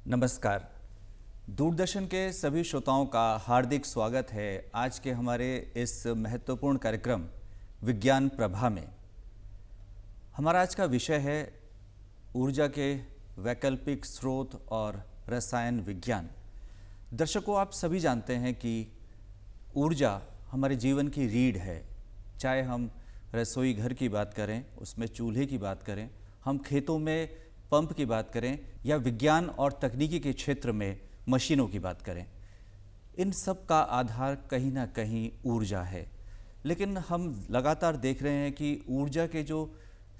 नमस्कार। दूरदर्शन के सभी श्रोताओं का हार्दिक स्वागत है आज के हमारे इस महत्वपूर्ण कार्यक्रम विज्ञान प्रभा में। हमारा आज का विषय है ऊर्जा के वैकल्पिक स्रोत और रसायन विज्ञान। दर्शकों, आप सभी जानते हैं कि ऊर्जा हमारे जीवन की रीढ़ है। चाहे हम रसोई घर की बात करें, उसमें चूल्हे की बात करें, हम खेतों में पंप की बात करें या विज्ञान और तकनीकी के क्षेत्र में मशीनों की बात करें, इन सब का आधार कहीं ना कहीं ऊर्जा है। लेकिन हम लगातार देख रहे हैं कि ऊर्जा के जो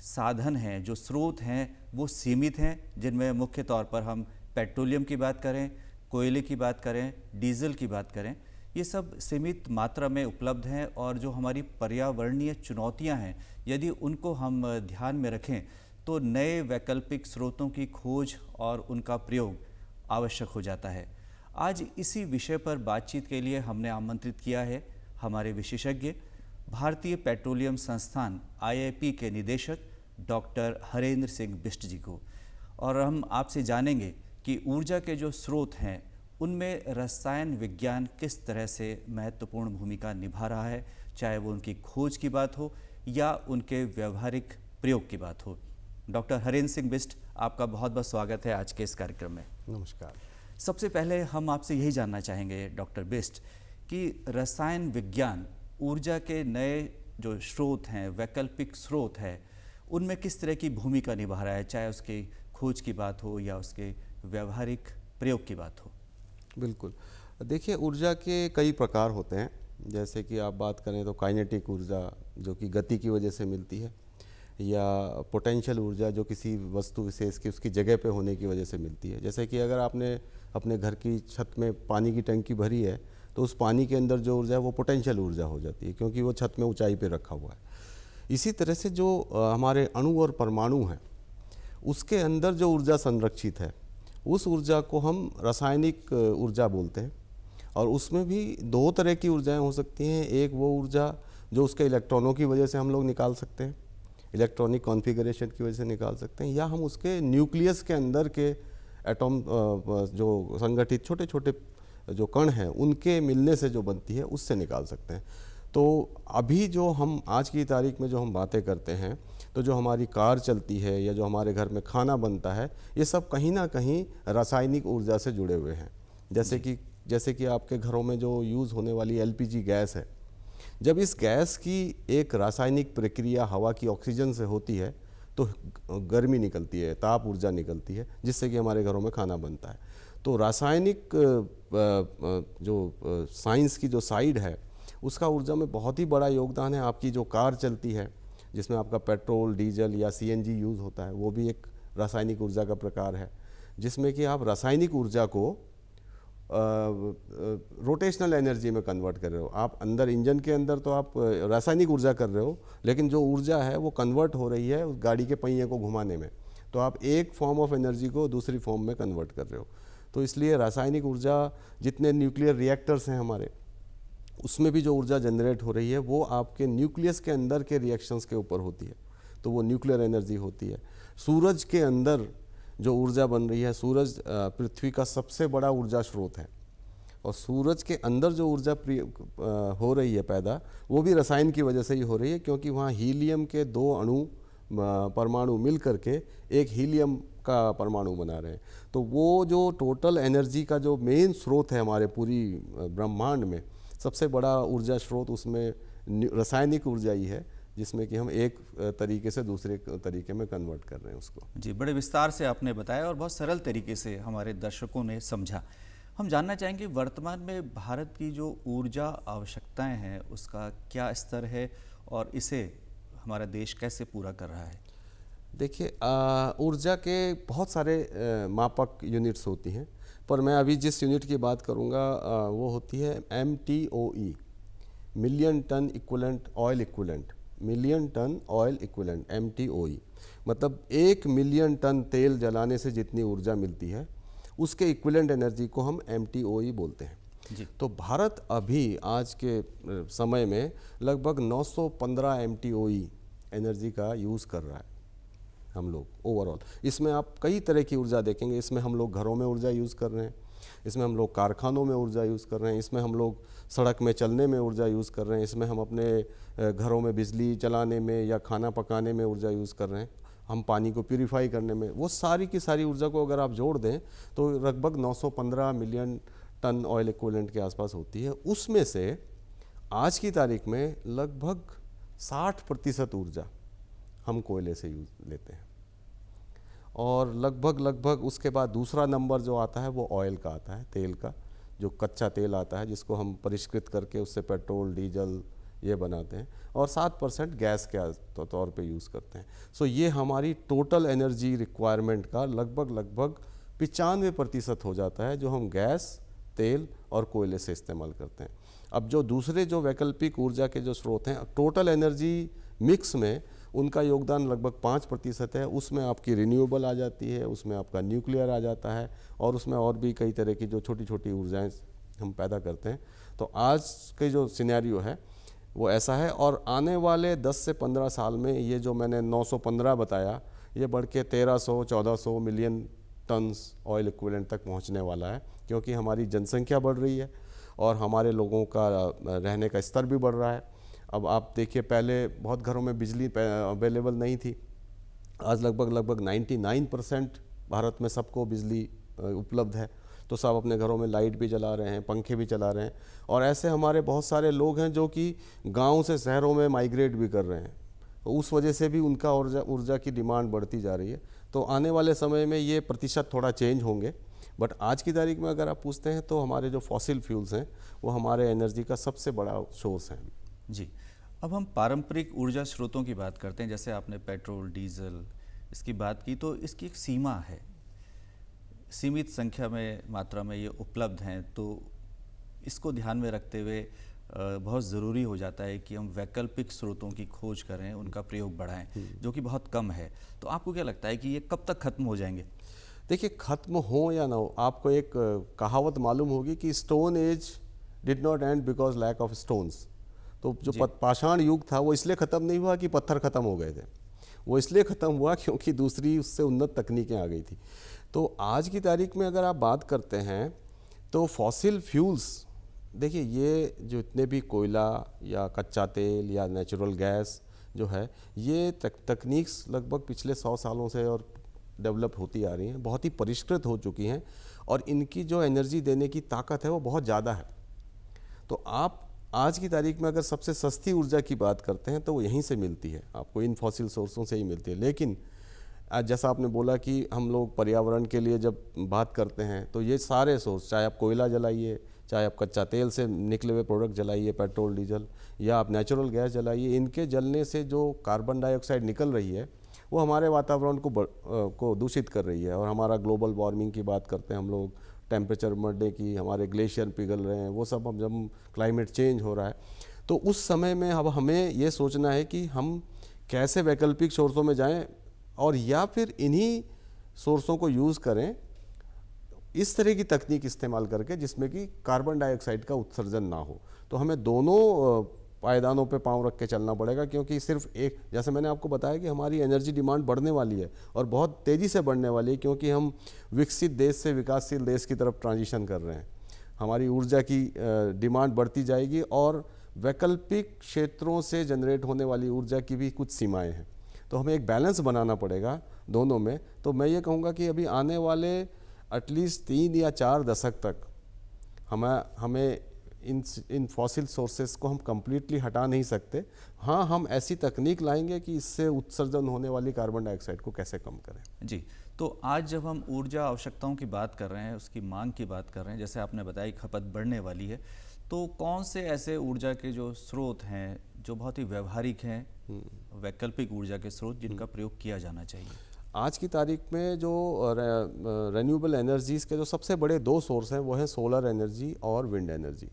साधन हैं, जो स्रोत हैं, वो सीमित हैं, जिनमें मुख्य तौर पर हम पेट्रोलियम की बात करें, कोयले की बात करें, डीजल की बात करें, ये सब सीमित मात्रा में उपलब्ध हैं। और जो हमारी पर्यावरणीय चुनौतियां हैं, यदि उनको हम ध्यान में रखें तो नए वैकल्पिक स्रोतों की खोज और उनका प्रयोग आवश्यक हो जाता है। आज इसी विषय पर बातचीत के लिए हमने आमंत्रित किया है हमारे विशेषज्ञ, भारतीय पेट्रोलियम संस्थान IIP के निदेशक डॉक्टर हरेंद्र सिंह बिष्ट जी को। और हम आपसे जानेंगे कि ऊर्जा के जो स्रोत हैं उनमें रसायन विज्ञान किस तरह से महत्वपूर्ण भूमिका निभा रहा है, चाहे वो उनकी खोज की बात हो या उनके व्यवहारिक प्रयोग की बात हो। डॉक्टर हरेंद्र सिंह बिष्ट, आपका बहुत बहुत स्वागत है आज के इस कार्यक्रम में। नमस्कार। सबसे पहले हम आपसे यही जानना चाहेंगे डॉक्टर बिष्ट कि रसायन विज्ञान ऊर्जा के नए जो स्रोत हैं, वैकल्पिक स्रोत है, उनमें किस तरह की भूमिका निभा रहा है, चाहे उसकी खोज की बात हो या उसके व्यवहारिक प्रयोग की बात हो। बिल्कुल, देखिए ऊर्जा के कई प्रकार होते हैं। जैसे कि आप बात करें तो काइनेटिक ऊर्जा जो कि गति की वजह से मिलती है, या पोटेंशियल ऊर्जा जो किसी वस्तु विशेष की उसकी जगह पे होने की वजह से मिलती है। जैसे कि अगर आपने अपने घर की छत में पानी की टंकी भरी है तो उस पानी के अंदर जो ऊर्जा है वो पोटेंशियल ऊर्जा हो जाती है, क्योंकि वो छत में ऊंचाई पे रखा हुआ है। इसी तरह से जो हमारे अणु और परमाणु हैं उसके अंदर जो ऊर्जा संरक्षित है उस ऊर्जा को हम रासायनिक ऊर्जा बोलते हैं। और उसमें भी दो तरह की ऊर्जाएं हो सकती हैं। एक वो ऊर्जा जो उसके इलेक्ट्रॉनों की वजह से हम लोग निकाल सकते हैं, इलेक्ट्रॉनिक कॉन्फ़िगरेशन की वजह से निकाल सकते हैं, या हम उसके न्यूक्लियस के अंदर के एटॉम जो संगठित छोटे छोटे जो कण हैं उनके मिलने से जो बनती है उससे निकाल सकते हैं। तो अभी जो हम आज की तारीख में जो हम बातें करते हैं, तो जो हमारी कार चलती है या जो हमारे घर में खाना बनता है, ये सब कहीं ना कहीं रासायनिक ऊर्जा से जुड़े हुए हैं। जैसे कि आपके घरों में जो यूज़ होने वाली LPG गैस है, जब इस गैस की एक रासायनिक प्रक्रिया हवा की ऑक्सीजन से होती है तो गर्मी निकलती है, ताप ऊर्जा निकलती है, जिससे कि हमारे घरों में खाना बनता है। तो रासायनिक जो साइंस की जो साइड है उसका ऊर्जा में बहुत ही बड़ा योगदान है। आपकी जो कार चलती है जिसमें आपका पेट्रोल, डीजल या CNG यूज़ होता है, वो भी एक रासायनिक ऊर्जा का प्रकार है, जिसमें कि आप रासायनिक ऊर्जा को रोटेशनल एनर्जी में कन्वर्ट कर रहे हो। आप अंदर इंजन के अंदर तो आप रासायनिक ऊर्जा कर रहे हो, लेकिन जो ऊर्जा है वो कन्वर्ट हो रही है उस गाड़ी के पहिए को घुमाने में। तो आप एक फॉर्म ऑफ एनर्जी को दूसरी फॉर्म में कन्वर्ट कर रहे हो। तो इसलिए रासायनिक ऊर्जा, जितने न्यूक्लियर रिएक्टर्स हैं हमारे, उसमें भी जो ऊर्जा जनरेट हो रही है वो आपके न्यूक्लियस के अंदर के रिएक्शंस के ऊपर होती है, तो वो न्यूक्लियर एनर्जी होती है। सूरज के अंदर जो ऊर्जा बन रही है, सूरज पृथ्वी का सबसे बड़ा ऊर्जा स्रोत है, और सूरज के अंदर जो ऊर्जा हो रही है पैदा, वो भी रसायन की वजह से ही हो रही है, क्योंकि वहाँ हीलियम के दो अणु परमाणु मिल करके एक हीलियम का परमाणु बना रहे हैं। तो वो जो टोटल एनर्जी का जो मेन स्रोत है हमारे पूरी ब्रह्मांड में, सबसे बड़ा ऊर्जा स्रोत उसमें रासायनिक ऊर्जा ही है, जिसमें कि हम एक तरीके से दूसरे तरीके में कन्वर्ट कर रहे हैं उसको। जी, बड़े विस्तार से आपने बताया और बहुत सरल तरीके से हमारे दर्शकों ने समझा। हम जानना चाहेंगे वर्तमान में भारत की जो ऊर्जा आवश्यकताएं हैं उसका क्या स्तर है और इसे हमारा देश कैसे पूरा कर रहा है। देखिए, ऊर्जा के बहुत सारे मापक यूनिट्स होती हैं, पर मैं अभी जिस यूनिट की बात करूँगा वो होती है MTOE, million ton equivalent oil equivalent. Million ton oil equivalent MTOE मतलब 1 मिलियन टन तेल जलाने से जितनी ऊर्जा मिलती है उसके इक्विवेलेंट एनर्जी को हम MTOE बोलते हैं जी। तो भारत अभी आज के समय में लगभग 915 MTOE एनर्जी का यूज़ कर रहा है। हम लोग ओवरऑल। इसमें आप कई तरह की ऊर्जा देखेंगे। इसमें हम लोग घरों में ऊर्जा यूज़ कर रहे हैं, इसमें हम लोग कारखानों में ऊर्जा यूज़ कर रहे हैं, इसमें हम लोग सड़क में चलने में ऊर्जा यूज़ कर रहे हैं, इसमें हम अपने घरों में बिजली चलाने में या खाना पकाने में ऊर्जा यूज़ कर रहे हैं, हम पानी को प्यूरिफाई करने में। वो सारी की सारी ऊर्जा को अगर आप जोड़ दें तो लगभग 915 मिलियन टन ऑयल इक्विवेलेंट के आसपास होती है। उसमें से आज की तारीख में लगभग 60% ऊर्जा हम कोयले से यूज लेते हैं, और लगभग उसके बाद दूसरा नंबर जो आता है वो ऑयल का आता है, तेल का, जो कच्चा तेल आता है जिसको हम परिष्कृत करके उससे पेट्रोल डीजल ये बनाते हैं, और 7% गैस के तौर पे यूज़ करते हैं। सो ये हमारी टोटल एनर्जी रिक्वायरमेंट का लगभग 95% हो जाता है, जो हम गैस, तेल और कोयले से इस्तेमाल करते हैं। अब जो दूसरे जो वैकल्पिक ऊर्जा के जो स्रोत हैं, टोटल एनर्जी मिक्स में उनका योगदान लगभग 5% है। उसमें आपकी रिन्यूएबल आ जाती है, उसमें आपका न्यूक्लियर आ जाता है, और उसमें और भी कई तरह की जो छोटी छोटी ऊर्जाएं हम पैदा करते हैं। तो आज के जो सिनेरियो है वो ऐसा है, और आने वाले 10 से 15 साल में ये जो मैंने 915 बताया, ये बढ़ के 1300-1400 मिलियन टन्स ऑयल इक्विवेलेंट तक पहुंचने वाला है, क्योंकि हमारी जनसंख्या बढ़ रही है और हमारे लोगों का रहने का स्तर भी बढ़ रहा है। अब आप देखिए, पहले बहुत घरों में बिजली अवेलेबल नहीं थी, आज लगभग 99% भारत में सबको बिजली उपलब्ध है। तो सब अपने घरों में लाइट भी जला रहे हैं, पंखे भी चला रहे हैं, और ऐसे हमारे बहुत सारे लोग हैं जो कि गांव से शहरों में माइग्रेट भी कर रहे हैं। तो उस वजह से भी उनका ऊर्जा की डिमांड बढ़ती जा रही है। तो आने वाले समय में ये प्रतिशत थोड़ा चेंज होंगे, बट आज की तारीख में अगर आप पूछते हैं तो हमारे जो फॉसिल फ्यूल्स हैं वो हमारे एनर्जी का सबसे बड़ा सोर्स है। जी, अब हम पारंपरिक ऊर्जा स्रोतों की बात करते हैं। जैसे आपने पेट्रोल डीजल इसकी बात की, तो इसकी एक सीमा है, सीमित संख्या में मात्रा में ये उपलब्ध हैं, तो इसको ध्यान में रखते हुए बहुत ज़रूरी हो जाता है कि हम वैकल्पिक स्रोतों की खोज करें, उनका प्रयोग बढ़ाएं, जो कि बहुत कम है। तो आपको क्या लगता है कि ये कब तक खत्म हो जाएंगे? देखिए, खत्म हो या ना हो, आपको एक कहावत मालूम होगी कि stone age did not end because lack of stones. तो जो पाषाण युग था वो इसलिए ख़त्म नहीं हुआ कि पत्थर ख़त्म हो गए थे, वो इसलिए ख़त्म हुआ क्योंकि दूसरी उससे उन्नत तकनीकें आ गई थी। तो आज की तारीख में अगर आप बात करते हैं तो फॉसिल फ्यूल्स, देखिए ये जो इतने भी कोयला या कच्चा तेल या नेचुरल गैस जो है, ये तकनीक्स लगभग पिछले 100 सालों से और डेवलप होती आ रही हैं, बहुत ही परिष्कृत हो चुकी हैं, और इनकी जो एनर्जी देने की ताकत है वो बहुत ज़्यादा है। तो आप आज की तारीख में अगर सबसे सस्ती ऊर्जा की बात करते हैं तो वो यहीं से मिलती है, आपको इन फॉसिल सोर्सों से ही मिलती है। लेकिन आज जैसा आपने बोला कि हम लोग पर्यावरण के लिए जब बात करते हैं तो ये सारे सोर्स, चाहे आप कोयला जलाइए, चाहे आप कच्चा तेल से निकले हुए प्रोडक्ट जलाइए, पेट्रोल डीजल, या आप नेचुरल गैस जलाइए, इनके जलने से जो कार्बन डाइऑक्साइड निकल रही है वो हमारे वातावरण को दूषित कर रही है। और हमारा ग्लोबल वार्मिंग की बात करते हैं हम लोग, टेम्परेचर बढ़ने की, हमारे ग्लेशियर पिघल रहे हैं, वो सब अब जब क्लाइमेट चेंज हो रहा है तो उस समय में अब हमें ये सोचना है कि हम कैसे वैकल्पिक सोर्सों में जाएं, और या फिर इन्हीं सोर्सों को यूज़ करें इस तरह की तकनीक इस्तेमाल करके जिसमें कि कार्बन डाइऑक्साइड का उत्सर्जन ना हो। तो हमें दोनों पायदानों पे पांव रख के चलना पड़ेगा, क्योंकि सिर्फ एक, जैसे मैंने आपको बताया कि हमारी एनर्जी डिमांड बढ़ने वाली है और बहुत तेज़ी से बढ़ने वाली है, क्योंकि हम विकसित देश से विकासशील देश की तरफ ट्रांजिशन कर रहे हैं। हमारी ऊर्जा की डिमांड बढ़ती जाएगी, और वैकल्पिक क्षेत्रों से जनरेट होने वाली ऊर्जा की भी कुछ सीमाएँ हैं। तो हमें एक बैलेंस बनाना पड़ेगा दोनों में। तो मैं ये कहूँगा कि अभी आने वाले एटलीस्ट 3 या 4 दशक तक हमें इन फॉसिल सोर्सेस को हम कम्प्लीटली हटा नहीं सकते। हाँ, हम ऐसी तकनीक लाएंगे कि इससे उत्सर्जन होने वाली कार्बन डाइऑक्साइड को कैसे कम करें। जी, तो आज जब हम ऊर्जा आवश्यकताओं की बात कर रहे हैं, उसकी मांग की बात कर रहे हैं, जैसे आपने बताया कि खपत बढ़ने वाली है, तो कौन से ऐसे ऊर्जा के जो स्रोत हैं जो बहुत ही व्यवहारिक हैं, वैकल्पिक ऊर्जा के स्रोत जिनका प्रयोग किया जाना चाहिए? आज की तारीख में जो रिन्यूएबल एनर्जीज़ के जो सबसे बड़े 2 सोर्स हैं वो हैं सोलर एनर्जी और विंड एनर्जी।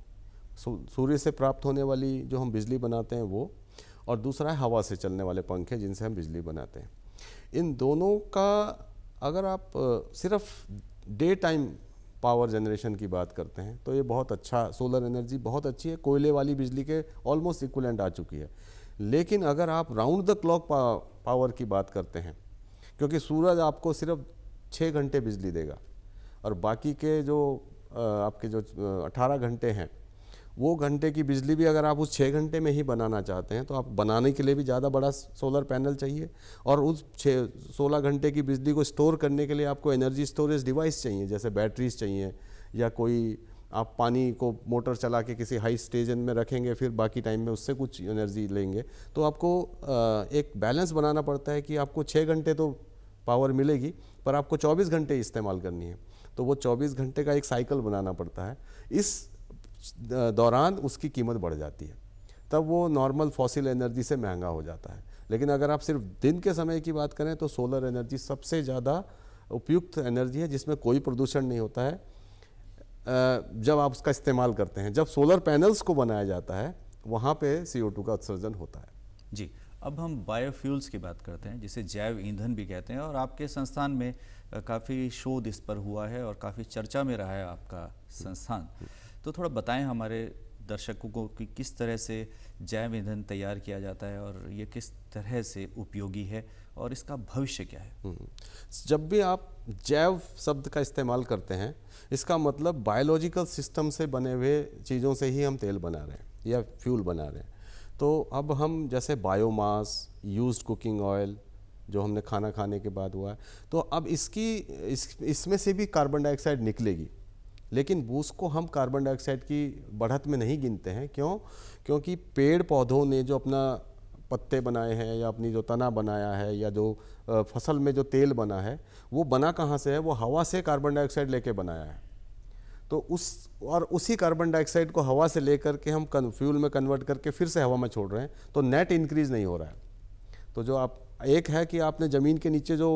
सूर्य से प्राप्त होने वाली जो हम बिजली बनाते हैं वो, और दूसरा है हवा से चलने वाले पंखे जिनसे हम बिजली बनाते हैं। इन दोनों का अगर आप सिर्फ डे टाइम पावर जनरेशन की बात करते हैं तो ये बहुत अच्छा, सोलर एनर्जी बहुत अच्छी है, कोयले वाली बिजली के ऑलमोस्ट इक्विवेलेंट आ चुकी है। लेकिन अगर आप राउंड द क्लॉक पावर की बात करते हैं क्योंकि सूरज आपको सिर्फ 6 घंटे बिजली देगा और बाकी के जो आपके जो 18 घंटे हैं वो घंटे की बिजली भी अगर आप उस 6 घंटे में ही बनाना चाहते हैं तो आप बनाने के लिए भी ज़्यादा बड़ा सोलर पैनल चाहिए और उस 16 घंटे की बिजली को स्टोर करने के लिए आपको एनर्जी स्टोरेज डिवाइस चाहिए, जैसे बैटरीज चाहिए या कोई आप पानी को मोटर चला के किसी हाई स्टेशन में रखेंगे फिर बाकी टाइम में उससे कुछ एनर्जी लेंगे। तो आपको एक बैलेंस बनाना पड़ता है कि आपको 6 घंटे तो पावर मिलेगी पर आपको 24 घंटे इस्तेमाल करनी है, तो वो 24 घंटे का एक साइकिल बनाना पड़ता है। इस दौरान उसकी कीमत बढ़ जाती है, तब वो नॉर्मल फॉसिल एनर्जी से महंगा हो जाता है। लेकिन अगर आप सिर्फ दिन के समय की बात करें तो सोलर एनर्जी सबसे ज़्यादा उपयुक्त एनर्जी है जिसमें कोई प्रदूषण नहीं होता है जब आप उसका इस्तेमाल करते हैं। जब सोलर पैनल्स को बनाया जाता है वहाँ पे CO2 का उत्सर्जन होता है। जी, अब हम बायोफ्यूल्स की बात करते हैं जिसे जैव ईंधन भी कहते हैं, और आपके संस्थान में काफ़ी शोध इस पर हुआ है और काफ़ी चर्चा में रहा है आपका संस्थान। तो थोड़ा बताएं हमारे दर्शकों को कि किस तरह से जैव ईंधन तैयार किया जाता है और ये किस तरह से उपयोगी है और इसका भविष्य क्या है। जब भी आप जैव शब्द का इस्तेमाल करते हैं इसका मतलब बायोलॉजिकल सिस्टम से बने हुए चीज़ों से ही हम तेल बना रहे हैं या फ्यूल बना रहे हैं। तो अब हम जैसे बायोमास, यूज्ड कुकिंग ऑयल जो हमने खाना खाने के बाद हुआ है, तो अब इसमें से भी कार्बन डाइऑक्साइड निकलेगी, लेकिन उसको हम कार्बन डाइऑक्साइड की बढ़त में नहीं गिनते हैं। क्यों? क्योंकि पेड़ पौधों ने जो अपना पत्ते बनाए हैं या अपनी जो तना बनाया है या जो फसल में जो तेल बना है वो बना कहाँ से है? वो हवा से कार्बन डाइऑक्साइड लेके बनाया है। तो उसी कार्बन डाइऑक्साइड को हवा से लेकर के हम फ्यूल में कन्वर्ट करके फिर से हवा में छोड़ रहे हैं, तो नेट इंक्रीज नहीं हो रहा है। तो जो आप एक है कि आपने ज़मीन के नीचे जो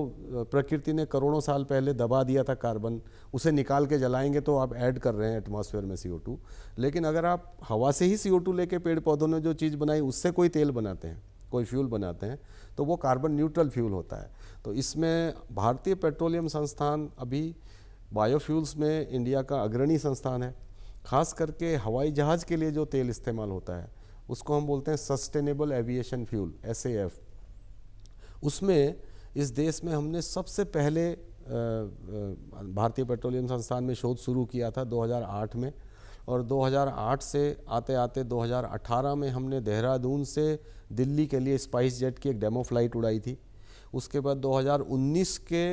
प्रकृति ने करोड़ों साल पहले दबा दिया था कार्बन, उसे निकाल के जलाएंगे तो आप ऐड कर रहे हैं एटमॉस्फेयर में CO2। लेकिन अगर आप हवा से ही CO2 लेके पेड़ पौधों ने जो चीज़ बनाई उससे कोई तेल बनाते हैं, कोई फ्यूल बनाते हैं, तो वो कार्बन न्यूट्रल फ्यूल होता है। तो इसमें भारतीय पेट्रोलियम संस्थान अभी बायोफ्यूल्स में इंडिया का अग्रणी संस्थान है। खास करके हवाई जहाज़ के लिए जो तेल इस्तेमाल होता है उसको हम बोलते हैं सस्टेनेबल एविएशन फ्यूल, SAF। उसमें इस देश में हमने सबसे पहले भारतीय पेट्रोलियम संस्थान में शोध शुरू किया था 2008 में, और 2008 से आते आते 2018 में हमने देहरादून से दिल्ली के लिए स्पाइस जेट की एक डेमो फ्लाइट उड़ाई थी। उसके बाद 2019 के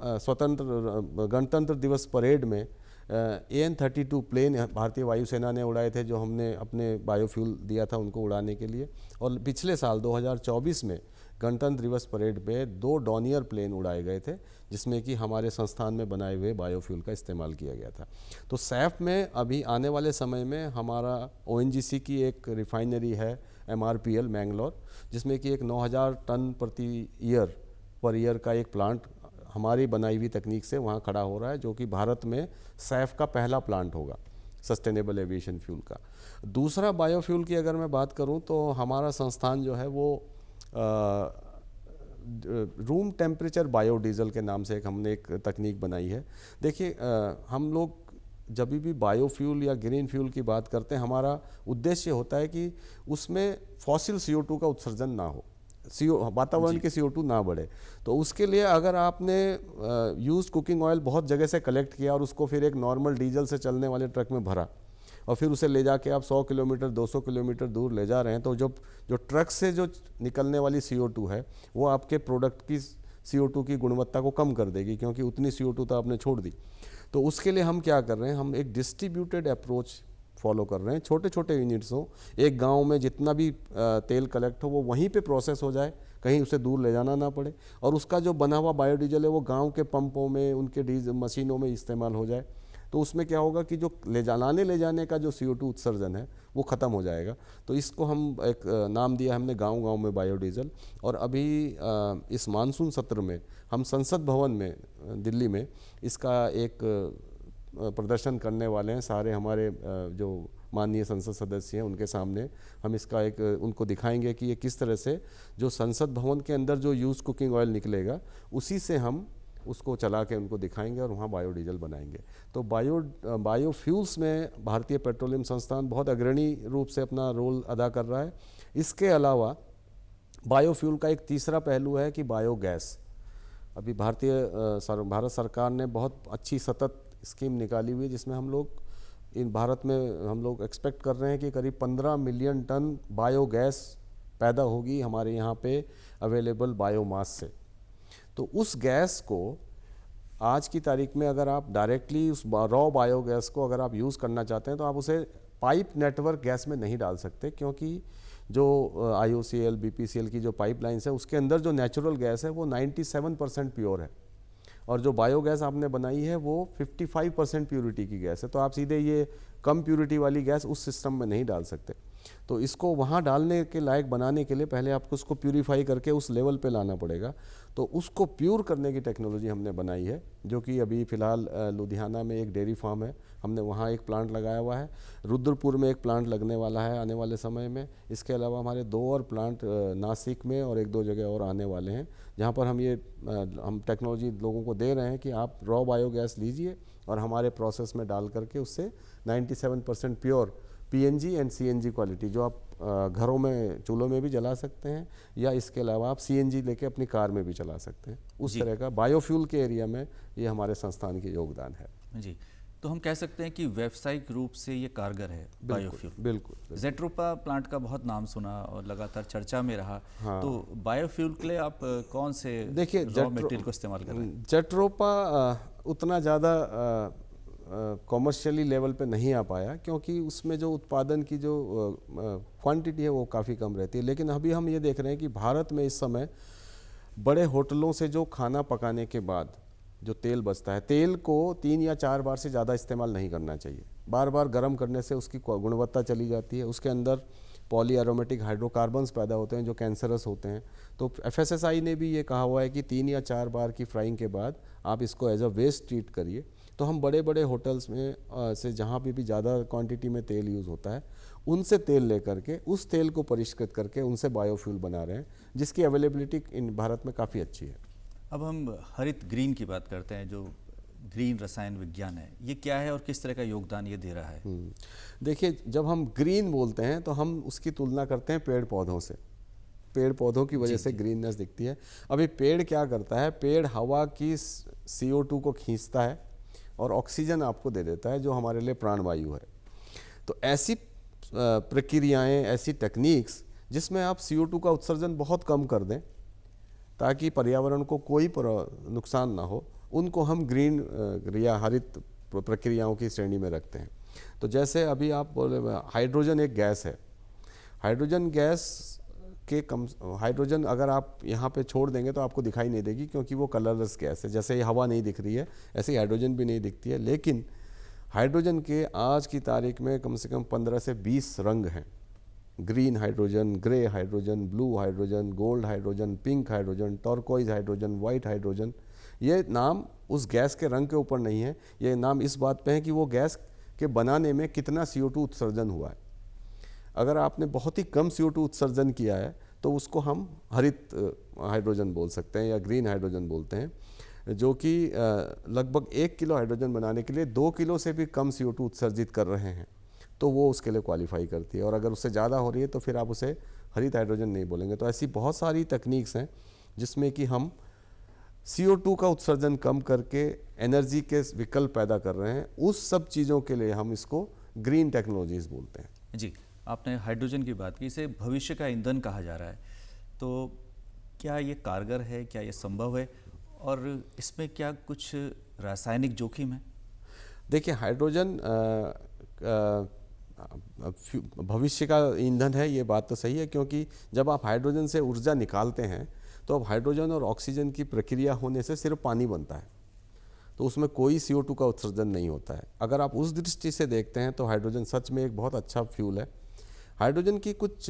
गणतंत्र दिवस परेड में AN-32 प्लेन भारतीय वायुसेना ने उड़ाए थे, जो हमने अपने बायोफ्यूल दिया था उनको उड़ाने के लिए। और पिछले साल 2024 में गणतंत्र दिवस परेड पे 2 डॉनियर प्लेन उड़ाए गए थे जिसमें कि हमारे संस्थान में बनाए हुए बायोफ्यूल का इस्तेमाल किया गया था। तो SAF में अभी आने वाले समय में हमारा ONGC की एक रिफाइनरी है MRPL मैंगलोर, जिसमें कि एक 9000 टन पर ईयर का एक प्लांट हमारी बनाई हुई तकनीक से वहाँ खड़ा हो रहा है, जो कि भारत में SAF का पहला प्लांट होगा, सस्टेनेबल एविएशन फ्यूल का। दूसरा बायोफ्यूल की अगर मैं बात करूँ तो हमारा संस्थान जो है वो रूम टेम्परेचर बायोडीजल के नाम से हमने एक तकनीक बनाई है। देखिए हम लोग जब भी बायोफ्यूल या ग्रीन फ्यूल की बात करते हैं, हमारा उद्देश्य होता है कि उसमें फॉसिल CO2 का उत्सर्जन ना हो, वातावरण के CO2 ना बढ़े। तो उसके लिए अगर आपने यूज्ड कुकिंग ऑयल बहुत जगह से कलेक्ट किया और उसको फिर एक नॉर्मल डीजल से चलने वाले ट्रक में भरा और फिर उसे ले जाके आप 100 किलोमीटर 200 किलोमीटर दूर ले जा रहे हैं, तो जो ट्रक से जो निकलने वाली CO2 है वो आपके प्रोडक्ट की CO2 की गुणवत्ता को कम कर देगी, क्योंकि उतनी CO2 तो आपने छोड़ दी। तो उसके लिए हम क्या कर रहे हैं, हम एक डिस्ट्रीब्यूटेड अप्रोच फॉलो कर रहे हैं। छोटे छोटे यूनिट्स हो, एक गांव में जितना भी तेल कलेक्ट हो वो वहीं पे प्रोसेस हो जाए, कहीं उसे दूर ले जाना ना पड़े, और उसका जो बना हुआ बायोडीजल है वो गांव के पंपों में, उनके मशीनों में इस्तेमाल हो जाए। तो उसमें क्या होगा कि जो ले जाने का जो CO2 उत्सर्जन है वो ख़त्म हो जाएगा। तो इसको हम एक नाम दिया हमने गांव-गांव में बायोडीजल। और अभी इस मानसून सत्र में हम संसद भवन में दिल्ली में इसका एक प्रदर्शन करने वाले हैं। सारे हमारे जो माननीय संसद सदस्य हैं उनके सामने हम इसका एक उनको दिखाएंगे कि ये किस तरह से जो संसद भवन के अंदर जो यूज्ड कुकिंग ऑयल निकलेगा उसी से हम उसको चला के उनको दिखाएंगे और वहाँ बायोडीजल बनाएंगे। तो बायोफ्यूल्स में भारतीय पेट्रोलियम संस्थान बहुत अग्रणी रूप से अपना रोल अदा कर रहा है। इसके अलावा बायोफ्यूल का एक तीसरा पहलू है कि बायोगैस। अभी भारत सरकार ने बहुत अच्छी सतत स्कीम निकाली हुई है, जिसमें हम लोग भारत में हम लोग एक्सपेक्ट कर रहे हैं कि करीब 15 मिलियन टन बायोगैस पैदा होगी हमारे यहाँ पे अवेलेबल बायोमास से। तो उस गैस को आज की तारीख में अगर आप डायरेक्टली उस रॉ बायोगैस को अगर आप यूज़ करना चाहते हैं तो आप उसे पाइप नेटवर्क गैस में नहीं डाल सकते, क्योंकि जो IOCL BPCL की जो पाइपलाइंस है उसके अंदर जो नेचुरल गैस है वो 97% प्योर है, और जो बायोगैस आपने बनाई है वो 55% प्योरिटी की गैस है। तो आप सीधे ये कम प्योरिटी वाली गैस उस सिस्टम में नहीं डाल सकते। तो इसको वहाँ डालने के लायक बनाने के लिए पहले आपको उसको प्यूरीफाई करके उस लेवल पे लाना पड़ेगा। तो उसको प्योर करने की टेक्नोलॉजी हमने बनाई है, जो कि अभी फ़िलहाल लुधियाना में एक डेयरी फार्म है, हमने वहाँ एक प्लांट लगाया हुआ है। रुद्रपुर में एक प्लांट लगने वाला है आने वाले समय में। इसके अलावा हमारे 2 और प्लांट नासिक में और 1-2 जगह और आने वाले हैं, जहाँ पर हम टेक्नोलॉजी लोगों को दे रहे हैं कि आप रॉ बायोगैस लीजिए और हमारे प्रोसेस में डाल करके उससे 97% pure PNG and CNG quality, जो आप घरों में चूल्हों में भी जला सकते हैं, या इसके अलावा आप CNG लेके अपनी कार में भी चला सकते हैं। उस तरह का बायोफ्यूल के एरिया में ये हमारे संस्थान की योगदान है। जी, तो हम कह सकते हैं कि व्यावसायिक रूप से ये कारगर है बायोफ्यूल। बिल्कुल। जेट्रोपा प्लांट का बहुत नाम सुना और लगातार चर्चा में रहा। हाँ। तो बायोफ्यूल के लिए आप कौन से देखिए, रॉ मटेरियल को इस्तेमाल कर रहे हैं? जेट्रोपा उतना ज़्यादा कॉमर्शियली लेवल पे नहीं आ पाया, क्योंकि उसमें जो उत्पादन की जो क्वांटिटी है वो काफ़ी कम रहती है। लेकिन अभी हम ये देख रहे हैं कि भारत में इस समय बड़े होटलों से जो खाना पकाने के बाद जो तेल बचता है, तेल को 3 या 4 बार से ज़्यादा इस्तेमाल नहीं करना चाहिए। बार बार गर्म करने से उसकी गुणवत्ता चली जाती है, उसके अंदर पॉली एरोमेटिक हाइड्रोकार्बन्स पैदा होते हैं जो कैंसरस होते हैं। तो FSSAI ने भी ये कहा हुआ है कि 3 या 4 बार की फ्राइंग के बाद आप इसको एज अ वेस्ट ट्रीट करिए। तो हम बड़े बड़े होटल्स में से जहाँ पे भी ज़्यादा क्वांटिटी में तेल यूज़ होता है, उनसे तेल लेकर के उस तेल को परिष्कृत करके उनसे बायोफ्यूल बना रहे हैं, जिसकी अवेलेबिलिटी इन भारत में काफ़ी अच्छी है। अब हम हरित ग्रीन की बात करते हैं, जो ग्रीन रसायन विज्ञान है, ये क्या है और किस तरह का योगदान ये दे रहा है? देखिए, जब हम ग्रीन बोलते हैं तो हम उसकी तुलना करते हैं पेड़ पौधों से। पेड़ पौधों की वजह से ग्रीननेस दिखती है। अभी पेड़ क्या करता है, पेड़ हवा की CO2 को खींचता है और ऑक्सीजन आपको दे देता है, जो हमारे लिए प्राणवायु है। तो ऐसी प्रक्रियाएं, ऐसी टेक्निक्स जिसमें आप CO2 का उत्सर्जन बहुत कम कर दें ताकि पर्यावरण को कोई नुकसान ना हो, उनको हम ग्रीन या हरित प्रक्रियाओं की श्रेणी में रखते हैं। तो जैसे अभी आप बोले, हाइड्रोजन एक गैस है। हाइड्रोजन गैस हाइड्रोजन अगर आप यहाँ पे छोड़ देंगे तो आपको दिखाई नहीं देगी, क्योंकि वो कलरलेस गैस है। जैसे ये हवा नहीं दिख रही है, ऐसे ही हाइड्रोजन भी नहीं दिखती है। लेकिन हाइड्रोजन के आज की तारीख में कम से कम 15 से 20 रंग हैं। Green hydrogen, grey hydrogen, blue hydrogen, gold hydrogen, pink hydrogen, turquoise hydrogen, white hydrogen. ये नाम उस गैस के रंग के ऊपर नहीं है, ये नाम इस बात पे है कि वो गैस के बनाने में कितना CO2 उत्सर्जन हुआ है। अगर आपने बहुत ही कम CO2 उत्सर्जन किया है तो उसको हम हरित हाइड्रोजन बोल सकते हैं या ग्रीन हाइड्रोजन बोलते हैं, जो कि लगभग 1 किलो हाइड्रोजन बनाने के लिए 2 किलो से भी कम CO2 उत्सर्जित कर रहे हैं, तो वो उसके लिए क्वालिफाई करती है। और अगर उससे ज़्यादा हो रही है तो फिर आप उसे हरित हाइड्रोजन नहीं बोलेंगे। तो ऐसी बहुत सारी तकनीक्स हैं जिसमें कि हम CO2 का उत्सर्जन कम करके एनर्जी के विकल्प पैदा कर रहे हैं। उस सब चीज़ों के लिए हम इसको ग्रीन टेक्नोलॉजीज बोलते हैं। जी, आपने हाइड्रोजन की बात की, इसे भविष्य का ईंधन कहा जा रहा है। तो क्या ये कारगर है, क्या ये संभव है, और इसमें क्या कुछ रासायनिक जोखिम है? देखिए, हाइड्रोजन भविष्य का ईंधन है, ये बात तो सही है, क्योंकि जब आप हाइड्रोजन से ऊर्जा निकालते हैं तो अब हाइड्रोजन और ऑक्सीजन की प्रक्रिया होने से सिर्फ पानी बनता है, तो उसमें कोई CO2 का उत्सर्जन नहीं होता है। अगर आप उस दृष्टि से देखते हैं तो हाइड्रोजन सच में एक बहुत अच्छा फ्यूल है। हाइड्रोजन की कुछ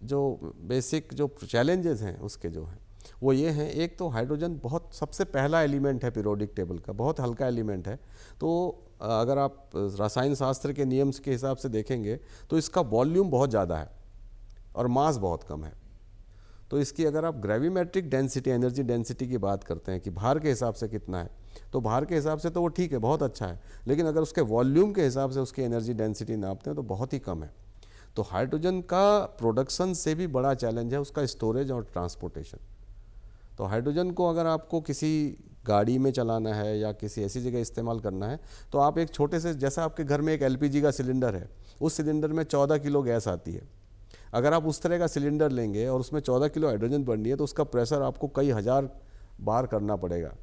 जो बेसिक जो चैलेंजेस हैं उसके जो हैं वो ये हैं, एक तो हाइड्रोजन बहुत सबसे पहला एलिमेंट है पीरियोडिक टेबल का, बहुत हल्का एलिमेंट है। तो अगर आप रसायन शास्त्र के नियम के हिसाब से देखेंगे तो इसका वॉल्यूम बहुत ज़्यादा है और मास बहुत कम है। तो इसकी अगर आप ग्रेविमेट्रिक डेंसिटी, एनर्जी डेंसिटी की बात करते हैं कि भार के हिसाब से कितना है, तो भार के हिसाब से तो वो ठीक है, बहुत अच्छा है। लेकिन अगर उसके वॉल्यूम के हिसाब से उसकी एनर्जी डेंसिटी नापते हैं तो बहुत ही कम है। तो हाइड्रोजन का प्रोडक्शन से भी बड़ा चैलेंज है उसका स्टोरेज और ट्रांसपोर्टेशन। तो हाइड्रोजन को अगर आपको किसी गाड़ी में चलाना है या किसी ऐसी जगह इस्तेमाल करना है तो आप एक छोटे से, जैसा आपके घर में एक एलपीजी का सिलेंडर है, उस सिलेंडर में 14 किलो गैस आती है। अगर आप उस तरह का सिलेंडर लेंगे और उसमें 14 किलो हाइड्रोजन भरनी है तो उसका प्रेशर आपको कई हज़ार बार करना पड़ेगा।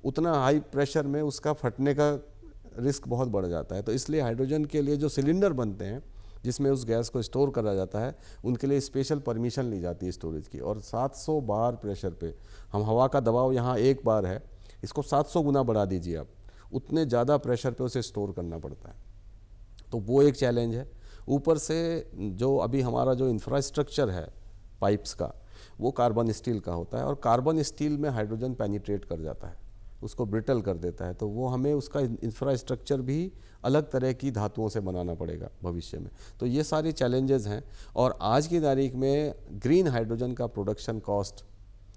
उतना हाई प्रेशर में उसका फटने का रिस्क बहुत बढ़ जाता है। तो इसलिए हाइड्रोजन के लिए जो सिलेंडर बनते हैं जिसमें उस गैस को स्टोर करा जाता है, उनके लिए स्पेशल परमिशन ली जाती है स्टोरेज की। और 700 बार प्रेशर पे, हम हवा का दबाव यहाँ 1 बार है, इसको 700 गुना बढ़ा दीजिए आप, उतने ज़्यादा प्रेशर पे उसे स्टोर करना पड़ता है। तो वो एक चैलेंज है। ऊपर से जो अभी हमारा जो इंफ्रास्ट्रक्चर है पाइप्स का, वो कार्बन स्टील का होता है और कार्बन स्टील में हाइड्रोजन पेनिट्रेट कर जाता है, उसको ब्रिटल कर देता है। तो वो हमें उसका इंफ्रास्ट्रक्चर भी अलग तरह की धातुओं से बनाना पड़ेगा भविष्य में। तो ये सारे चैलेंजेस हैं। और आज की तारीख में ग्रीन हाइड्रोजन का प्रोडक्शन कॉस्ट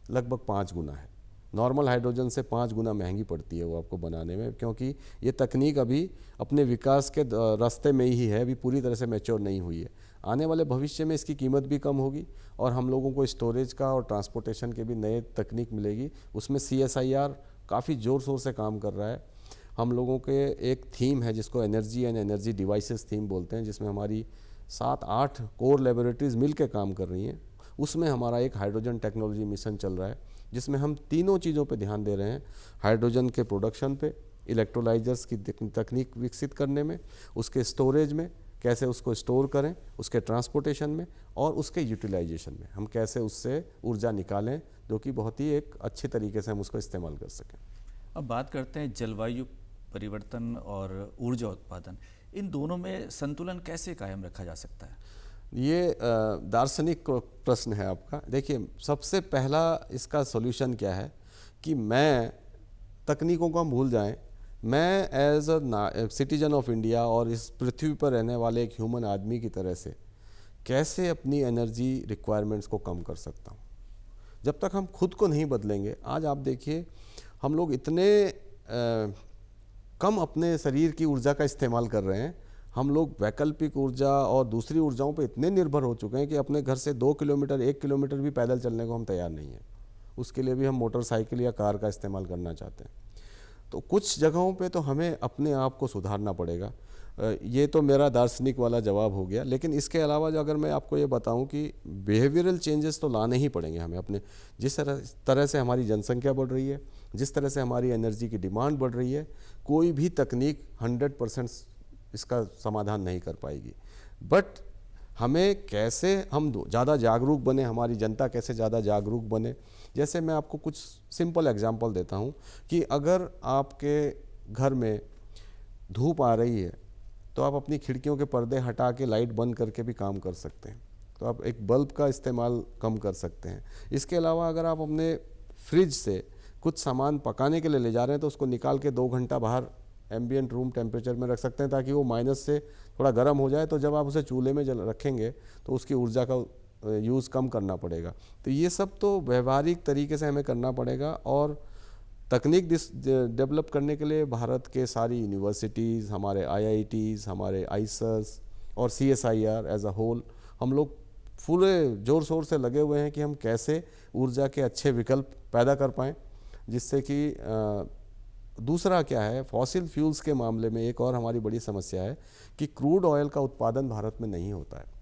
लगभग 5 गुना है। नॉर्मल हाइड्रोजन से 5 गुना महंगी पड़ती है वो आपको बनाने में, क्योंकि ये तकनीक अभी अपने विकास के रास्ते में ही है, अभी पूरी तरह से मैच्योर नहीं हुई है। आने वाले भविष्य में इसकी कीमत भी कम होगी और हम लोगों को स्टोरेज का और ट्रांसपोर्टेशन के भी नए तकनीक मिलेगी। उसमें CSIR काफ़ी ज़ोर शोर से काम कर रहा है। हम लोगों के एक थीम है जिसको energy and energy devices theme बोलते हैं, जिसमें हमारी 7-8 कोर लेबोरेटरीज़ मिल के काम कर रही हैं। उसमें हमारा एक हाइड्रोजन टेक्नोलॉजी मिशन चल रहा है जिसमें हम तीनों चीज़ों पे ध्यान दे रहे हैं। हाइड्रोजन के प्रोडक्शन पे, इलेक्ट्रोलाइजर्स की तकनीक विकसित करने में, उसके स्टोरेज में कैसे उसको स्टोर करें, उसके ट्रांसपोर्टेशन में और उसके यूटिलाइजेशन में हम कैसे उससे ऊर्जा निकालें, जो कि बहुत ही एक अच्छे तरीके से हम उसको इस्तेमाल कर सकें। अब बात करते हैं जलवायु परिवर्तन और ऊर्जा उत्पादन, इन दोनों में संतुलन कैसे कायम रखा जा सकता है? ये दार्शनिक प्रश्न है आपका। देखिए, सबसे पहला इसका सॉल्यूशन क्या है कि मैं, तकनीकों को हम भूल जाएं, मैं as a citizen of India और इस पृथ्वी पर रहने वाले एक ह्यूमन आदमी की तरह से कैसे अपनी एनर्जी रिक्वायरमेंट्स को कम कर सकता हूँ। जब तक हम खुद को नहीं बदलेंगे, आज आप देखिए हम लोग इतने कम अपने शरीर की ऊर्जा का इस्तेमाल कर रहे हैं। हम लोग वैकल्पिक ऊर्जा और दूसरी ऊर्जाओं पे इतने निर्भर हो चुके हैं कि अपने घर से 2 किलोमीटर 1 किलोमीटर भी पैदल चलने को हम तैयार नहीं हैं। उसके लिए भी हम मोटरसाइकिल या कार का इस्तेमाल करना चाहते हैं। तो कुछ जगहों पे तो हमें अपने आप को सुधारना पड़ेगा। ये तो मेरा दार्शनिक वाला जवाब हो गया। लेकिन इसके अलावा जो अगर मैं आपको ये बताऊं कि बिहेवियरल चेंजेस तो लाने ही पड़ेंगे हमें अपने, जिस तरह से हमारी जनसंख्या बढ़ रही है, जिस तरह से हमारी एनर्जी की डिमांड बढ़ रही है, कोई भी तकनीक 100% इसका समाधान नहीं कर पाएगी। बट हमें कैसे हम ज़्यादा जागरूक बने, हमारी जनता कैसे ज़्यादा जागरूक बने। जैसे मैं आपको कुछ सिंपल एग्जांपल देता हूँ कि अगर आपके घर में धूप आ रही है तो आप अपनी खिड़कियों के पर्दे हटा के लाइट बंद करके भी काम कर सकते हैं। तो आप एक बल्ब का इस्तेमाल कम कर सकते हैं। इसके अलावा अगर आप अपने फ्रिज से कुछ सामान पकाने के लिए ले जा रहे हैं तो उसको निकाल के 2 घंटा बाहर एम्बिएंट रूम टेम्परेचर में रख सकते हैं, ताकि वो माइनस से थोड़ा गर्म हो जाए। तो जब आप उसे चूल्हे में रखेंगे तो उसकी ऊर्जा का यूज़ कम करना पड़ेगा। तो ये सब तो व्यवहारिक तरीके से हमें करना पड़ेगा। और तकनीक डेवलप करने के लिए भारत के सारी यूनिवर्सिटीज़, हमारे IITs, हमारे आइसर्स और CSIR एज अ होल, हम लोग पूरे ज़ोर शोर से लगे हुए हैं कि हम कैसे ऊर्जा के अच्छे विकल्प पैदा कर पाएँ, जिससे कि दूसरा क्या है, फॉसिल फ्यूल्स के मामले में एक और हमारी बड़ी समस्या है कि क्रूड ऑयल का उत्पादन भारत में नहीं होता है।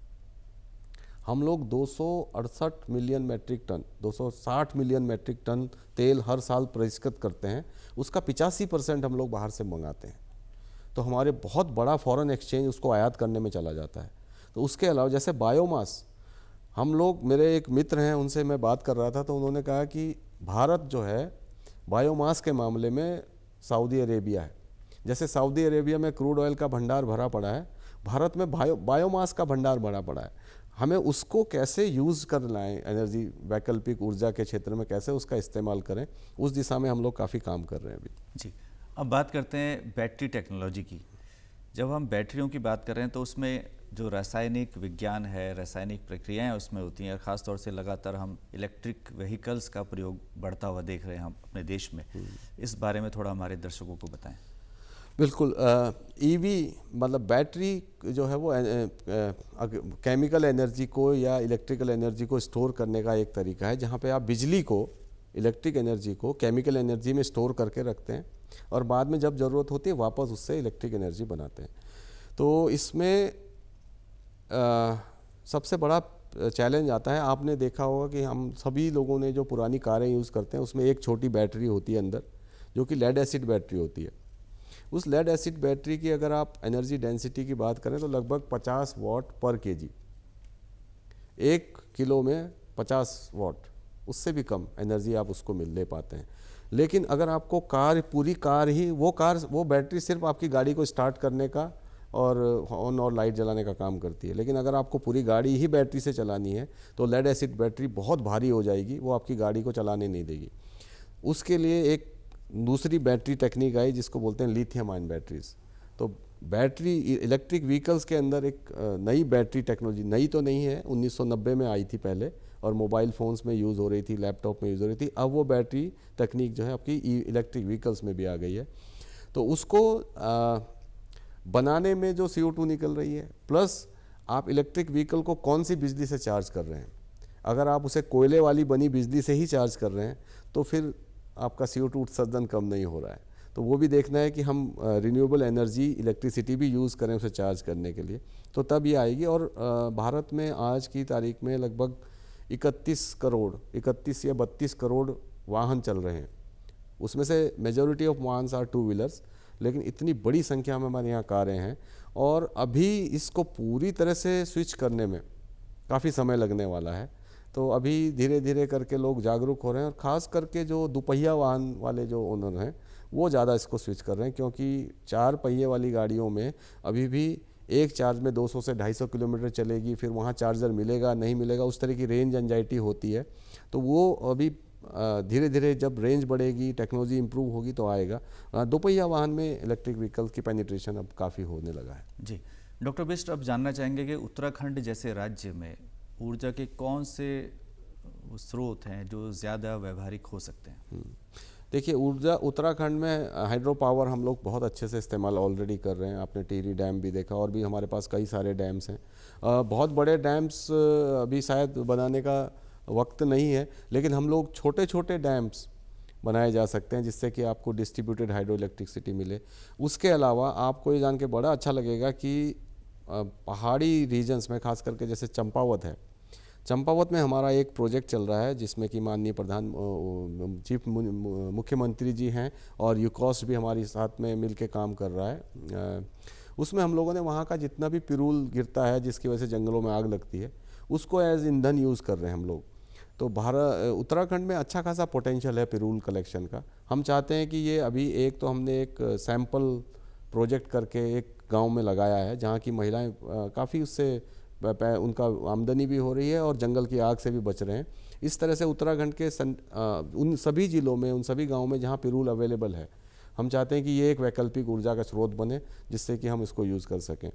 हम लोग 268 million metric ton, 260 million metric ton तेल हर साल बहिष्कृत करते हैं। उसका 85% हम लोग बाहर से मंगाते हैं। तो हमारे बहुत बड़ा फॉरेन एक्सचेंज उसको आयात करने में चला जाता है। तो उसके अलावा जैसे बायोमास, हम लोग, मेरे एक मित्र हैं उनसे मैं बात कर रहा था तो उन्होंने कहा कि भारत जो है बायोमास के मामले में सऊदी अरेबिया है। जैसे सऊदी अरेबिया में क्रूड ऑयल का भंडार भरा पड़ा है, भारत में बायोमास का भंडार भरा पड़ा है। हमें उसको कैसे यूज़ कर लाएं, एनर्जी वैकल्पिक ऊर्जा के क्षेत्र में कैसे उसका इस्तेमाल करें, उस दिशा में हम लोग काफ़ी काम कर रहे हैं अभी। जी, अब बात करते हैं बैटरी टेक्नोलॉजी की। जब हम बैटरियों की बात कर रहे हैं तो उसमें जो रासायनिक विज्ञान है, रासायनिक प्रक्रियाएं उसमें होती हैं, और ख़ास तौर से लगातार हम इलेक्ट्रिक व्हीकल्स का प्रयोग बढ़ता हुआ देख रहे हैं हम अपने देश में। इस बारे में थोड़ा हमारे दर्शकों को बताएं। बिल्कुल, EV मतलब बैटरी जो है वो केमिकल एनर्जी को या इलेक्ट्रिकल एनर्जी को स्टोर करने का एक तरीका है, जहाँ पे आप बिजली को इलेक्ट्रिक एनर्जी को केमिकल एनर्जी में स्टोर करके रखते हैं और बाद में जब ज़रूरत होती है वापस उससे इलेक्ट्रिक एनर्जी बनाते हैं। तो इसमें सबसे बड़ा चैलेंज आता है, आपने देखा होगा कि हम सभी लोगों ने जो पुरानी कारें यूज़ करते हैं उसमें एक छोटी बैटरी होती है अंदर, जो कि लेड एसिड बैटरी होती है। उस लेड एसिड बैटरी की अगर आप एनर्जी डेंसिटी की बात करें तो लगभग 50 वाट पर केजी, 1 किलो में 50 वाट, उससे भी कम एनर्जी आप उसको ले पाते हैं। लेकिन अगर आपको पूरी कार ही वो बैटरी सिर्फ आपकी गाड़ी को स्टार्ट करने का और हॉर्न और लाइट जलाने का काम करती है। लेकिन अगर आपको पूरी गाड़ी ही बैटरी से चलानी है तो लेड एसिड बैटरी बहुत भारी हो जाएगी, वो आपकी गाड़ी को चलाने नहीं देगी। उसके लिए एक दूसरी बैटरी टेक्निक आई जिसको बोलते हैं लिथियम आयन बैटरीज। तो बैटरी इलेक्ट्रिक व्हीकल्स के अंदर एक नई बैटरी टेक्नोलॉजी, नई तो नहीं है, 1990 में आई थी पहले और मोबाइल फ़ोन्स में यूज़ हो रही थी, लैपटॉप में यूज़ हो रही थी। अब वो बैटरी टेक्निक जो है आपकी इलेक्ट्रिक व्हीकल्स में भी आ गई है। तो उसको बनाने में जो CO2 निकल रही है, प्लस आप इलेक्ट्रिक व्हीकल को कौन सी बिजली से चार्ज कर रहे हैं, अगर आप उसे कोयले वाली बनी बिजली से ही चार्ज कर रहे हैं तो फिर आपका CO2 उत्सर्जन कम नहीं हो रहा है। तो वो भी देखना है कि हम रिन्यूएबल एनर्जी इलेक्ट्रिसिटी भी यूज़ करें उसे चार्ज करने के लिए, तो तब ये आएगी। और भारत में आज की तारीख में लगभग 31 या 32 करोड़ वाहन चल रहे हैं। उसमें से मेजॉरिटी ऑफ वाहन आर 2 व्हीलर्स, लेकिन इतनी बड़ी संख्या में हमारे यहाँ कारें हैं और अभी इसको पूरी तरह से स्विच करने में काफ़ी समय लगने वाला है। तो अभी धीरे धीरे करके लोग जागरूक हो रहे हैं और ख़ास करके जो दुपहिया वाहन वाले जो ओनर हैं वो ज़्यादा इसको स्विच कर रहे हैं, क्योंकि 4 पहिए वाली गाड़ियों में अभी भी एक चार्ज में 200 से 250 किलोमीटर चलेगी, फिर वहाँ चार्जर मिलेगा नहीं मिलेगा, उस तरह की रेंज एंजाइटी होती है। तो वो अभी धीरे धीरे जब रेंज बढ़ेगी, टेक्नोलॉजी इंप्रूव होगी तो आएगा। दोपहिया वाहन में इलेक्ट्रिक व्हीकल की पेनिट्रेशन अब काफ़ी होने लगा है। जी डॉक्टर बिष्ट, अब जानना चाहेंगे कि उत्तराखंड जैसे राज्य में ऊर्जा के कौन से स्रोत हैं जो ज़्यादा व्यवहारिक हो सकते हैं? देखिए, ऊर्जा उत्तराखंड में हाइड्रो पावर हम लोग बहुत अच्छे से इस्तेमाल ऑलरेडी कर रहे हैं। आपने टिहरी डैम भी देखा और भी हमारे पास कई सारे डैम्स हैं। बहुत बड़े डैम्स अभी शायद बनाने का वक्त नहीं है, लेकिन हम लोग छोटे छोटे डैम्स बनाए जा सकते हैं जिससे कि आपको डिस्ट्रीब्यूटेड हाइड्रो इलेक्ट्रिसिटी मिले। उसके अलावा आपको ये जान के बड़ा अच्छा लगेगा कि पहाड़ी रीजन्स में, खास करके जैसे चंपावत है, चंपावत में हमारा एक प्रोजेक्ट चल रहा है जिसमें कि माननीय चीफ मुख्यमंत्री जी हैं और यूकॉस्ट भी हमारे साथ में मिलके काम कर रहा है। उसमें हम लोगों ने वहाँ का जितना भी पिरूल गिरता है जिसकी वजह से जंगलों में आग लगती है, उसको एज ईंधन यूज़ कर रहे हैं हम लोग। तो उत्तराखंड में अच्छा खासा पोटेंशियल है पिरूल कलेक्शन का। हम चाहते हैं कि ये अभी एक तो हमने एक सैंपल प्रोजेक्ट करके एक गांव में लगाया है जहां की महिलाएं काफ़ी उससे उनका आमदनी भी हो रही है और जंगल की आग से भी बच रहे हैं। इस तरह से उत्तराखंड के उन सभी ज़िलों में, उन सभी गाँव में जहाँ पिरूल अवेलेबल है, हम चाहते हैं कि ये एक वैकल्पिक ऊर्जा का स्रोत बने जिससे कि हम इसको यूज़ कर सकें।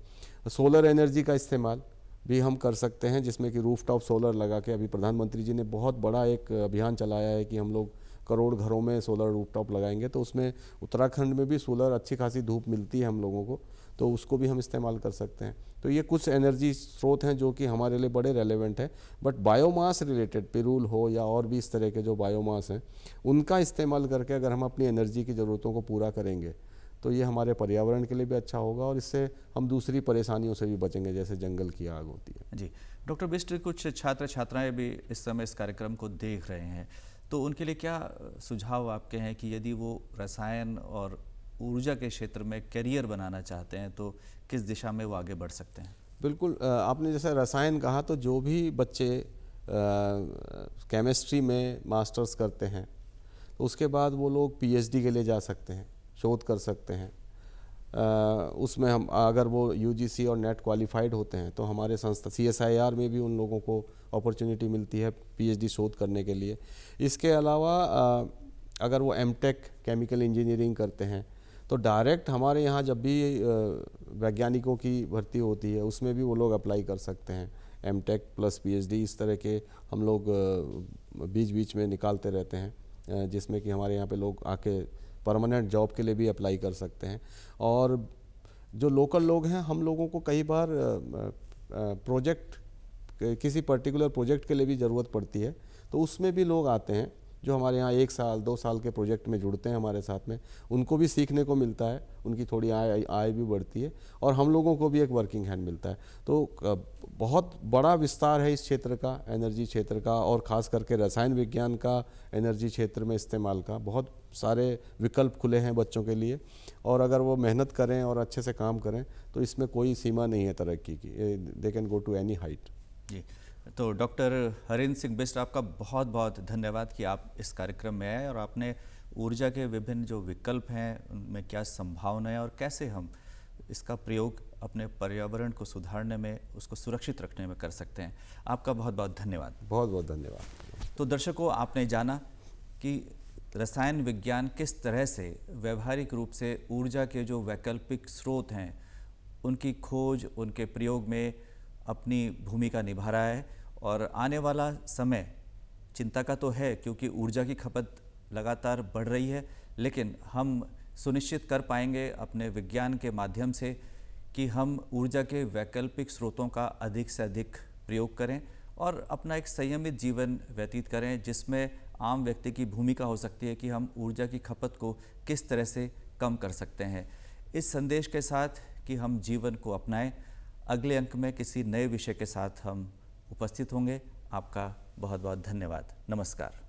सोलर एनर्जी का इस्तेमाल भी हम कर सकते हैं, जिसमें कि रूफटॉप सोलर लगा के अभी प्रधानमंत्री जी ने बहुत बड़ा एक अभियान चलाया है कि हम लोग करोड़ घरों में सोलर रूफटॉप लगाएंगे। तो उसमें उत्तराखंड में भी सोलर अच्छी खासी धूप मिलती है हम लोगों को, तो उसको भी हम इस्तेमाल कर सकते हैं। तो ये कुछ एनर्जी स्रोत हैं जो कि हमारे लिए बड़े रेलेवेंट हैं। बट बायोमास रिलेटेड पिरूल हो या और भी इस तरह के जो बायोमास हैं, उनका इस्तेमाल करके अगर हम अपनी एनर्जी की ज़रूरतों को पूरा करेंगे तो ये हमारे पर्यावरण के लिए भी अच्छा होगा और इससे हम दूसरी परेशानियों से भी बचेंगे, जैसे जंगल की आग होती है। जी डॉक्टर बिष्ट, कुछ छात्र छात्राएं भी इस समय इस कार्यक्रम को देख रहे हैं, तो उनके लिए क्या सुझाव आपके हैं कि यदि वो रसायन और ऊर्जा के क्षेत्र में करियर बनाना चाहते हैं तो किस दिशा में वो आगे बढ़ सकते हैं? बिल्कुल, आपने जैसे रसायन कहा, तो जो भी बच्चे केमिस्ट्री में मास्टर्स करते हैं तो उसके बाद वो लोग PhD के लिए जा सकते हैं, शोध कर सकते हैं। उसमें हम अगर वो UGC और नेट क्वालिफाइड होते हैं तो हमारे संस्था CSIR में भी उन लोगों को अपॉर्चुनिटी मिलती है PhD शोध करने के लिए। इसके अलावा अगर वो M.Tech केमिकल इंजीनियरिंग करते हैं तो डायरेक्ट हमारे यहाँ जब भी वैज्ञानिकों की भर्ती होती है उसमें भी वो लोग अप्लाई कर सकते हैं। M.Tech प्लस PhD इस तरह के हम लोग बीच बीच में निकालते रहते हैं, जिसमें कि हमारे यहाँ पे लोग आके परमानेंट जॉब के लिए भी अप्लाई कर सकते हैं। और जो लोकल लोग हैं, हम लोगों को कई बार प्रोजेक्ट, किसी पर्टिकुलर प्रोजेक्ट के लिए भी ज़रूरत पड़ती है, तो उसमें भी लोग आते हैं जो हमारे यहाँ 1 साल 2 साल के प्रोजेक्ट में जुड़ते हैं हमारे साथ में, उनको भी सीखने को मिलता है, उनकी थोड़ी आय भी बढ़ती है और हम लोगों को भी एक वर्किंग हैंड मिलता है। तो बहुत बड़ा विस्तार है इस क्षेत्र का, एनर्जी क्षेत्र का, और ख़ास करके रसायन विज्ञान का एनर्जी क्षेत्र में इस्तेमाल का बहुत सारे विकल्प खुले हैं बच्चों के लिए। और अगर वो मेहनत करें और अच्छे से काम करें तो इसमें कोई सीमा नहीं है तरक्की की, they can go to any height. जी, तो डॉक्टर हरेंद्र सिंह बिष्ट, आपका बहुत बहुत धन्यवाद कि आप इस कार्यक्रम में आए और आपने ऊर्जा के विभिन्न जो विकल्प हैं उनमें क्या संभावनाएं और कैसे हम इसका प्रयोग अपने पर्यावरण को सुधारने में, उसको सुरक्षित रखने में कर सकते हैं। आपका बहुत बहुत धन्यवाद। बहुत बहुत धन्यवाद। तो दर्शकों, आपने जाना कि रसायन विज्ञान किस तरह से व्यवहारिक रूप से ऊर्जा के जो वैकल्पिक स्रोत हैं उनकी खोज, उनके प्रयोग में अपनी भूमिका निभा रहा है। और आने वाला समय चिंता का तो है, क्योंकि ऊर्जा की खपत लगातार बढ़ रही है, लेकिन हम सुनिश्चित कर पाएंगे अपने विज्ञान के माध्यम से कि हम ऊर्जा के वैकल्पिक स्रोतों का अधिक से अधिक प्रयोग करें और अपना एक संयमित जीवन व्यतीत करें, जिसमें आम व्यक्ति की भूमिका हो सकती है कि हम ऊर्जा की खपत को किस तरह से कम कर सकते हैं। इस संदेश के साथ कि हम जीवन को अपनाएं, अगले अंक में किसी नए विषय के साथ हम उपस्थित होंगे। आपका बहुत बहुत धन्यवाद। नमस्कार।